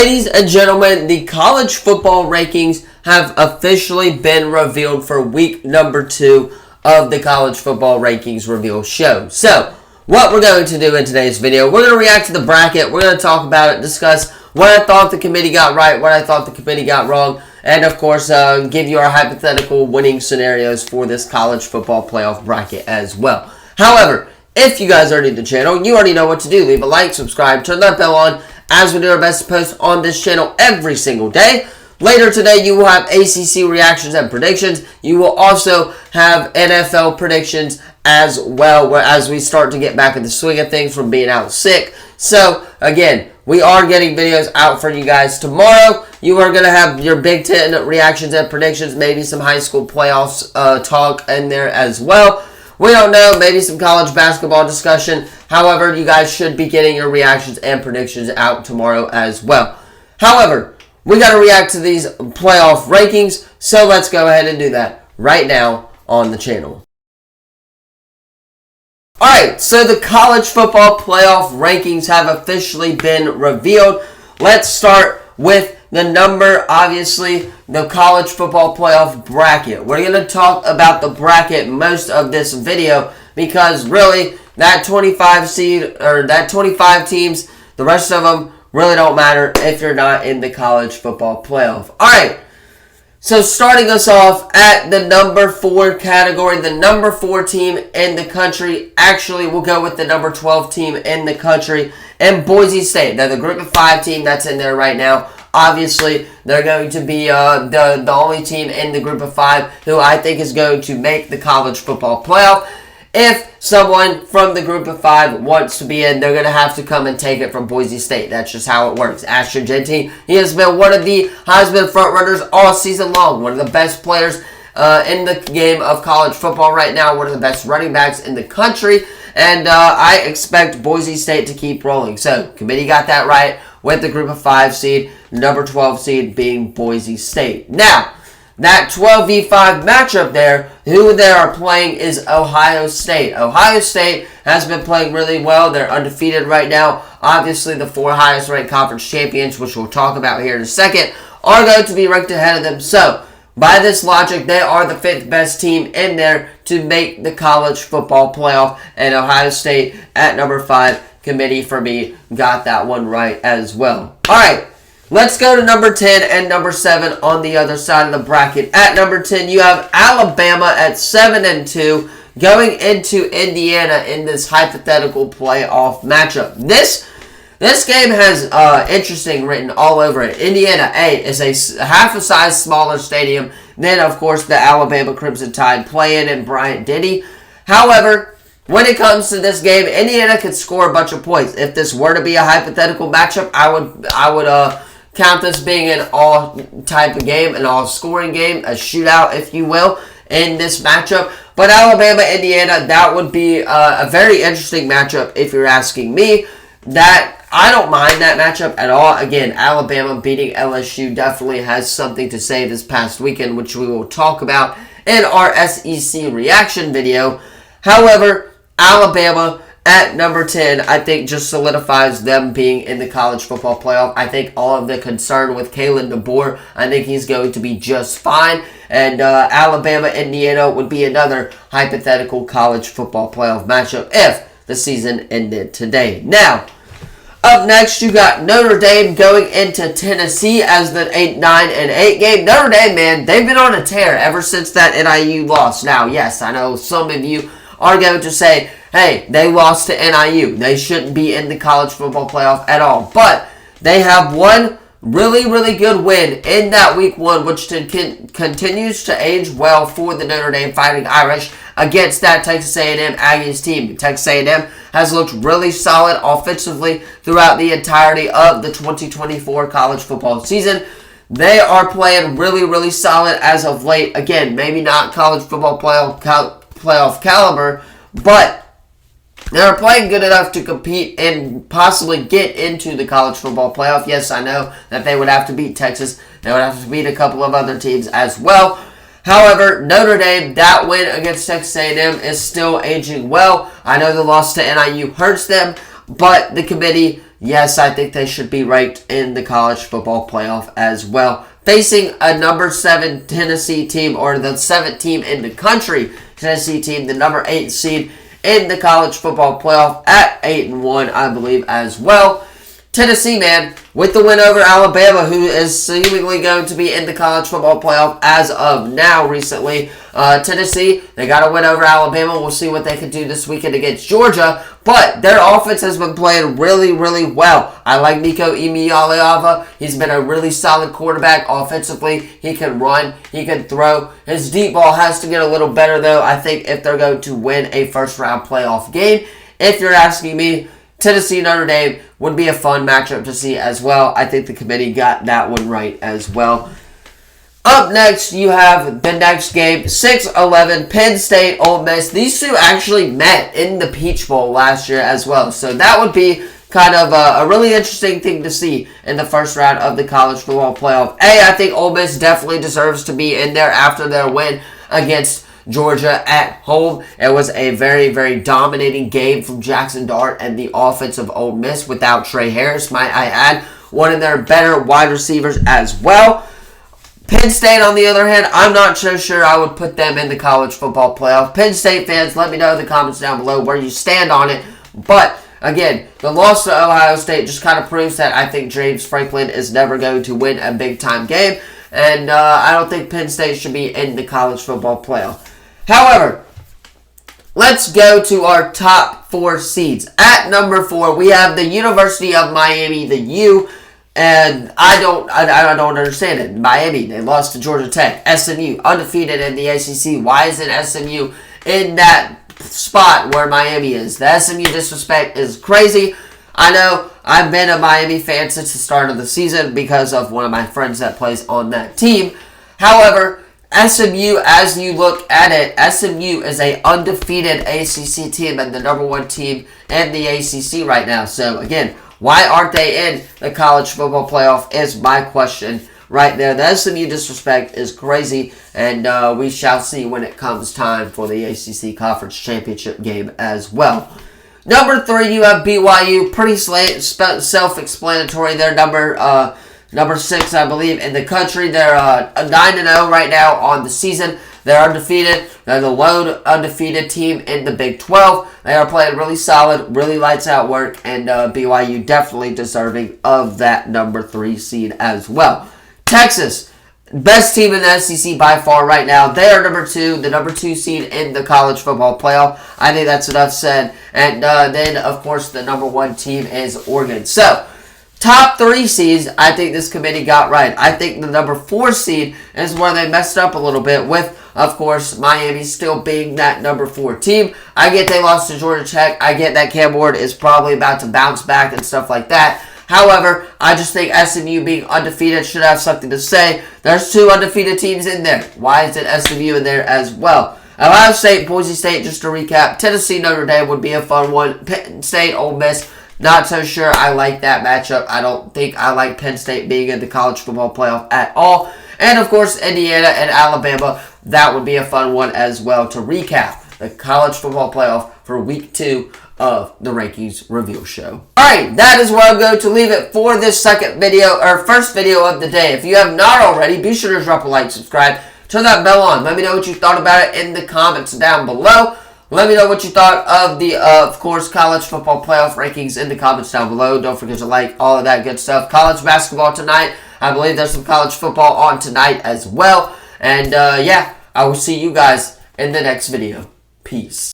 Ladies and gentlemen, the college football rankings have officially been revealed for week number 2 of the college football rankings reveal show. So, what we're going to do in today's video, we're going to react to the bracket, we're going to talk about it, discuss what I thought the committee got right, what I thought the committee got wrong, and of course, give you our hypothetical winning scenarios for this college football playoff bracket as well. However, if you guys are new to the channel, you already know what to do. Leave a like, subscribe, turn that bell on, as we do our best to post on this channel every single day. Later today, you will have ACC reactions and predictions. You will also have NFL predictions as well, as we start to get back in the swing of things from being out sick. So, again, we are getting videos out for you guys tomorrow. You are going to have your Big Ten reactions and predictions, maybe some high school playoffs talk in there as well. We don't know, maybe some college basketball discussion. However, you guys should be getting your reactions and predictions out tomorrow as well. However, we got to react to these playoff rankings, so let's go ahead and do that right now on the channel. Alright, so the college football playoff rankings have officially been revealed. Let's start with the number, obviously, the college football playoff bracket. We're going to talk about the bracket most of this video because really that 25 seed or that 25 teams, the rest of them really don't matter if you're not in the college football playoff. Alright, so starting us off at the number 4 category, the number 4 team in the country, actually we'll go with the number 12 team in the country, and Boise State. Now the group of 5 team that's in there right now, obviously they're going to be the only team in the group of 5 who I think is going to make the college football playoff. If someone from the group of 5 wants to be in, they're going to have to come and take it from Boise State. That's just how it works. Ashton Jeanty, he has been one of the Heisman frontrunners all season long. One of the best players in the game of college football right now. One of the best running backs in the country. And I expect Boise State to keep rolling. So, committee got that right with the group of 5 seed. Number 12 seed being Boise State. Now, that 12v5 matchup there, who they are playing is Ohio State. Ohio State has been playing really well. They're undefeated right now. Obviously, the 4 highest ranked conference champions, which we'll talk about here in a second, are going to be ranked ahead of them. So, by this logic, they are the 5th best team in there to make the college football playoff. And Ohio State at number 5, committee for me, got that one right as well. Alright. Let's go to number 10 and number 7 on the other side of the bracket. At number 10, you have Alabama at 7-2 going into Indiana in this hypothetical playoff matchup. This game has interesting written all over it. Indiana, is a half a size smaller stadium than, of course, the Alabama Crimson Tide play in Bryant-Denny. However, when it comes to this game, Indiana could score a bunch of points. If this were to be a hypothetical matchup, I would count this being an all type of game, an all scoring game, a shootout, if you will, in this matchup. But Alabama, Indiana, that would be a very interesting matchup if you're asking me. That I don't mind that matchup at all. Again, Alabama beating LSU definitely has something to say this past weekend, which we will talk about in our SEC reaction video. However, Alabama at number 10, I think just solidifies them being in the college football playoff. I think all of the concern with Kalen DeBoer, I think he's going to be just fine. And Alabama, Indiana would be another hypothetical college football playoff matchup if the season ended today. Now, up next, you got Notre Dame going into Tennessee as the 9-8 game. Notre Dame, man, they've been on a tear ever since that NIU loss. Now, yes, I know some of you are going to say, hey, they lost to NIU. They shouldn't be in the college football playoff at all. But they have one really, really good win in that week 1, which continues to age well for the Notre Dame Fighting Irish against that Texas A&M Aggies team. Texas A&M has looked really solid offensively throughout the entirety of the 2024 college football season. They are playing really, really solid as of late. Again, maybe not college football playoff caliber, but they're playing good enough to compete and possibly get into the college football playoff. Yes, I know that they would have to beat Texas. They would have to beat a couple of other teams as well. However, Notre Dame, that win against Texas A&M is still aging well. I know the loss to NIU hurts them, but the committee yes, I think they should be ranked in the college football playoff as well. Facing a number 7 Tennessee team, or the 7th team in the country, Tennessee team, the number 8 seed in the college football playoff at 8-1, I believe, as well. Tennessee, man, with the win over Alabama, who is seemingly going to be in the college football playoff as of now recently. Tennessee, they got a win over Alabama. We'll see what they can do this weekend against Georgia. But their offense has been playing really, really well. I like Nico Iamaleava. He's been a really solid quarterback offensively. He can run. He can throw. His deep ball has to get a little better, though, I think, if they're going to win a first-round playoff game. If you're asking me, Tennessee Notre Dame would be a fun matchup to see as well. I think the committee got that one right as well. Up next, you have the next game, 6-11, Penn State, Ole Miss. These two actually met in the Peach Bowl last year as well. So that would be kind of a really interesting thing to see in the first round of the college football playoff. I think Ole Miss definitely deserves to be in there after their win against Georgia at home. It was a very, very dominating game from Jackson Dart and the offense of Ole Miss without Trey Harris, might I add, one of their better wide receivers as well. Penn State, on the other hand, I'm not so sure I would put them in the college football playoff. Penn State fans, let me know in the comments down below where you stand on it. But, again, the loss to Ohio State just kind of proves that I think James Franklin is never going to win a big-time game. And I don't think Penn State should be in the college football playoff. However, let's go to our top 4 seeds. At number 4, we have the University of Miami, the U. And I don't understand it. Miami, they lost to Georgia Tech. SMU, undefeated in the ACC. Why isn't SMU in that spot where Miami is? The SMU disrespect is crazy. I know I've been a Miami fan since the start of the season because of one of my friends that plays on that team. However, SMU, as you look at it, SMU is a undefeated ACC team and the number 1 team in the ACC right now. So, again, why aren't they in the college football playoff is my question right there. The SMU disrespect is crazy, and we shall see when it comes time for the ACC Conference Championship game as well. Number 3, you have BYU. Pretty self-explanatory. They're number 6, I believe, in the country. They're 9-0 right now on the season. They're undefeated. They're the lone undefeated team in the Big 12. They are playing really solid, really lights out work, and BYU definitely deserving of that number 3 seed as well. Texas, best team in the SEC by far right now. They are number 2, the number 2 seed in the college football playoff. I think that's enough said. And then, of course, the number 1 team is Oregon. So, top 3 seeds, I think this committee got right. I think the number 4 seed is where they messed up a little bit with, of course, Miami still being that number 4 team. I get they lost to Georgia Tech. I get that Cam Ward is probably about to bounce back and stuff like that. However, I just think SMU being undefeated should have something to say. There's 2 undefeated teams in there. Why isn't SMU in there as well? Ohio State, Boise State, just to recap. Tennessee, Notre Dame would be a fun one. Penn State, Ole Miss. Not so sure I like that matchup. I don't think I like Penn State being in the college football playoff at all. And, of course, Indiana and Alabama. That would be a fun one as well to recap the college football playoff for week 2 of the Rankings Reveal Show. Alright, that is where I'm going to leave it for this first video of the day. If you have not already, be sure to drop a like, subscribe, turn that bell on. Let me know what you thought about it in the comments down below. Let me know what you thought of the, of course, college football playoff rankings in the comments down below. Don't forget to like all of that good stuff. College basketball tonight. I believe there's some college football on tonight as well. And, yeah, I will see you guys in the next video. Peace.